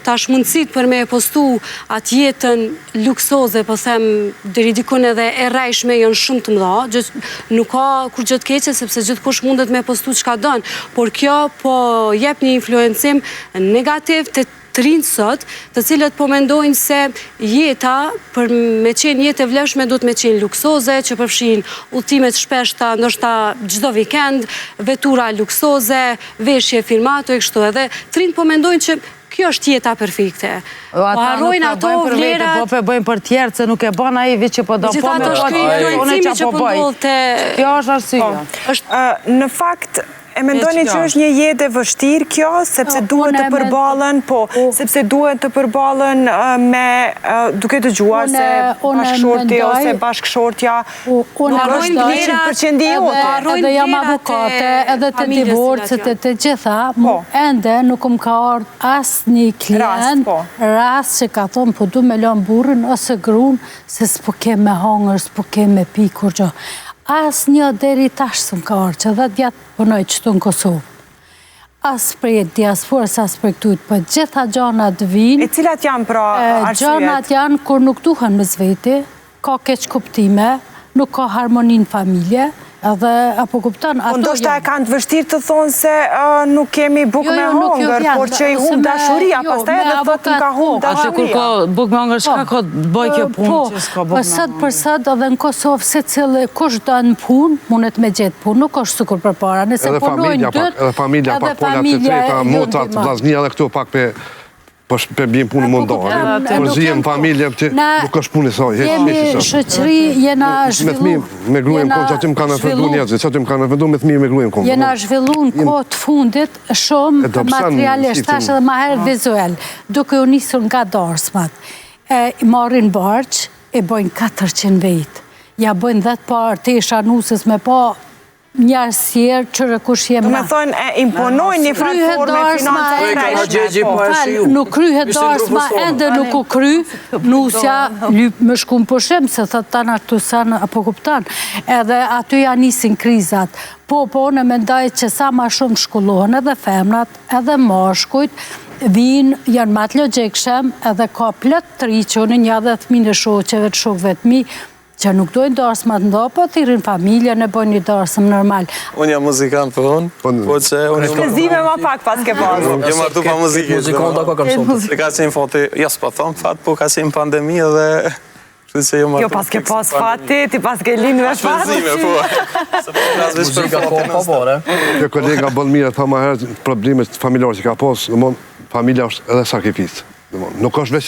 tash mundësit për me e postu atë jetën luksoze, po them, deri dikun edhe e rrajshme janë shumë të mëdha, nuk ka kur gjë të keqe, sepse gjithkush mundet me postu çka don, por kjo po jep një influencim negativ të rinjt sot, të cilët po mendojnë se jeta, për me qenë jetë e vlefshme, do të me qenë luksoze, që përfshin udhëtimet shpeshta, ndoshta çdo vikend, vetura luksoze, veshje firmato e kështu edhe. Të rinjt po mendojnë që kjo është jeta perfekte. Po harrojnë ato vlerat. Po bëjnë për tjerë, se nuk e bën ai vetë që po do po me influencimi që po ndodhte. Kjo është arsyeja. Në fakt, e mendoni që është një jetë e vështirë kjo, sepse duhet të përballen, sepse duhet të përballen me duke dëgjuar se bashkëshorti ose bashkëshortja nuk është 100% jote. Edhe jam avokate, edhe të divorcet e të gjitha, ende nuk më ka ardhur asnjë klient rast që ka thonë po du me lënë burrin ose gruan se s'po ke me hangër, s'po ke me pi kur gjë. Asë një deri tash së më ka orë, që dhe djatë punoj qëtu në Kosovë. Asë për diasporës, asë për këtujtë, për gjitha gjanat vinë. E cilat janë pra arsyet? Gjanat janë kur nuk duhen me zveti, ka keq kuptime, nuk ka harmonin familje, edhe apo kupton ato. Ndoshta e kanë të vështirë të thonë se nuk kemi bukë me hongër, por që i humb dashuria, pastaj edhe thotë ka humb dashuria. Atë kur ka bukë me hongër, çka ka të bëj kjo punë që s'ka bukë me hongër? Sot për sot edhe në Kosovë secili kush do në punë, mundet me gjetë punë, nuk është sikur përpara. Edhe familja pak pola të treta, motrat, vllaznia dhe këtu pak për bjen punë mundohen. Por zihem familje, nuk është punë i saj. Jemi shoqëri, jena zhvillu. Me gruajm kohë që aty më kanë ofruar njerëzit, që aty më kanë ofruar me fëmijë me gruajm kohë. Jena zhvilluar në kohë të fundit shumë materialisht, tash edhe më herët vizual, duke u nisur nga dorsmat. Marrin barç, e bojnë 400 vjet. Ja bojnë 10 parë tesha nusës me pa njarësjerë që rëkush jemë. Me thonë, e imponojnë një platforme financë. Nuk kryhet darsma, ende nuk u kry, nusja më shkum përshim, se thët tanë ashtu sanë, apo kuptan, edhe aty janë nisin krizat. Po, në mendoj që sa ma shumë shkullohen edhe femnat, edhe mashkujt, vinë, janë matë logjikshëm, edhe ka plët të riqonë, një dhe thminë e shoqeve të shokve të mi, që nuk dojnë darsma të ndo, po thirin familje, në bojnë një darsëm normal. Unë jam muzikant për unë, po që unë... Shpëzime ma pak pas ke pasë. Jo martu pa muzikë. Muzikon da ka kërësot. Se ka qenë fati, jas pa thonë fat, po ka qenë pandemi edhe... Jo pas ke pas fati, ti pas ke linë me fati. Shpëzime, po. Muzika po pare. Kjo kolega bën mirë, tha ma herë, problemet familjarë që ka pas, familja është edhe sakrifisë. Nuk është veç